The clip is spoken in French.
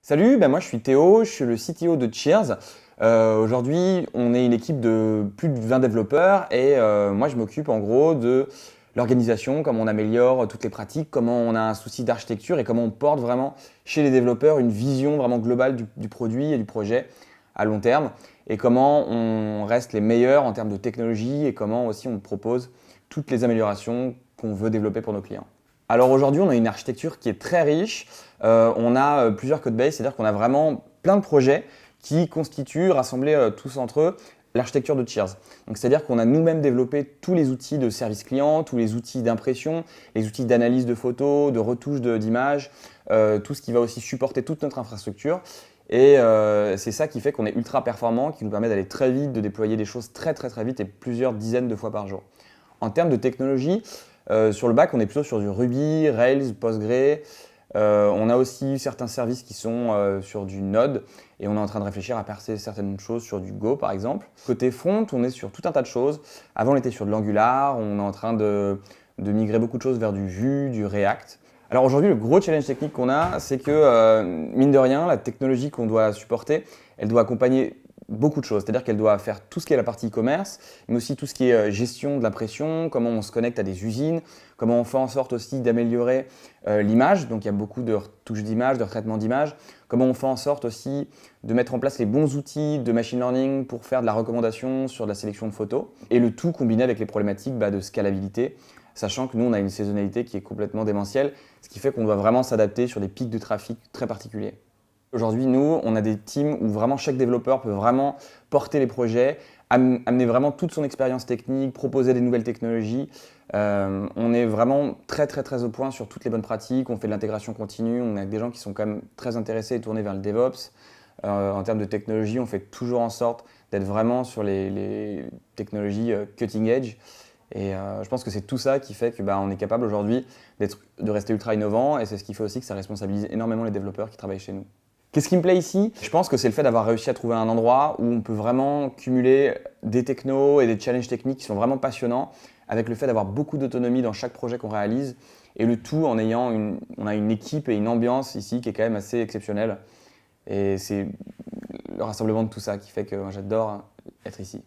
Salut, moi je suis Théo, je suis le CTO de Cheers. Aujourd'hui, on est une équipe de plus de 20 développeurs et moi je m'occupe en gros de l'organisation, comment on améliore toutes les pratiques, comment on a un souci d'architecture et comment on porte vraiment chez les développeurs une vision vraiment globale du produit et du projet à long terme et comment on reste les meilleurs en termes de technologie et comment aussi on propose toutes les améliorations qu'on veut développer pour nos clients. Alors aujourd'hui, on a une architecture qui est très riche. On a plusieurs codebases, c'est-à-dire qu'on a vraiment plein de projets qui constituent, rassemblés tous entre eux, l'architecture de Cheers. Donc c'est-à-dire qu'on a nous-mêmes développé tous les outils de service client, tous les outils d'impression, les outils d'analyse de photos, de retouche d'images, tout ce qui va aussi supporter toute notre infrastructure. Et c'est ça qui fait qu'on est ultra performant, qui nous permet d'aller très vite, de déployer des choses très très très vite et plusieurs dizaines de fois par jour. En termes de technologie, sur le back, on est plutôt sur du Ruby, Rails, Postgre. On a aussi certains services qui sont sur du Node et on est en train de réfléchir à passer certaines choses sur du Go par exemple. Côté front, on est sur tout un tas de choses. Avant, on était sur de l'Angular, on est en train de migrer beaucoup de choses vers du Vue, du React. Alors aujourd'hui, le gros challenge technique qu'on a, c'est que, mine de rien, la technologie qu'on doit supporter, elle doit accompagner beaucoup de choses. C'est-à-dire qu'elle doit faire tout ce qui est la partie e-commerce, mais aussi tout ce qui est gestion de l'impression, comment on se connecte à des usines, comment on fait en sorte aussi d'améliorer l'image. Donc il y a beaucoup de retouches d'image, de retraitement d'image. Comment on fait en sorte aussi de mettre en place les bons outils de machine learning pour faire de la recommandation sur de la sélection de photos. Et le tout combiné avec les problématiques de scalabilité, sachant que nous, on a une saisonnalité qui est complètement démentielle, ce qui fait qu'on doit vraiment s'adapter sur des pics de trafic très particuliers. Aujourd'hui, nous, on a des teams où vraiment chaque développeur peut vraiment porter les projets, amener vraiment toute son expérience technique, proposer des nouvelles technologies. On est vraiment très très très au point sur toutes les bonnes pratiques, on fait de l'intégration continue, on a des gens qui sont quand même très intéressés et tournés vers le DevOps. En termes de technologie, on fait toujours en sorte d'être vraiment sur les technologies cutting edge. Et je pense que c'est tout ça qui fait qu'on est capable aujourd'hui de rester ultra innovant et c'est ce qui fait aussi que ça responsabilise énormément les développeurs qui travaillent chez nous. Qu'est-ce qui me plaît ici? Je pense que c'est le fait d'avoir réussi à trouver un endroit où on peut vraiment cumuler des technos et des challenges techniques qui sont vraiment passionnants, avec le fait d'avoir beaucoup d'autonomie dans chaque projet qu'on réalise, et le tout en ayant on a une équipe et une ambiance ici qui est quand même assez exceptionnelle. Et c'est le rassemblement de tout ça qui fait que moi, j'adore être ici.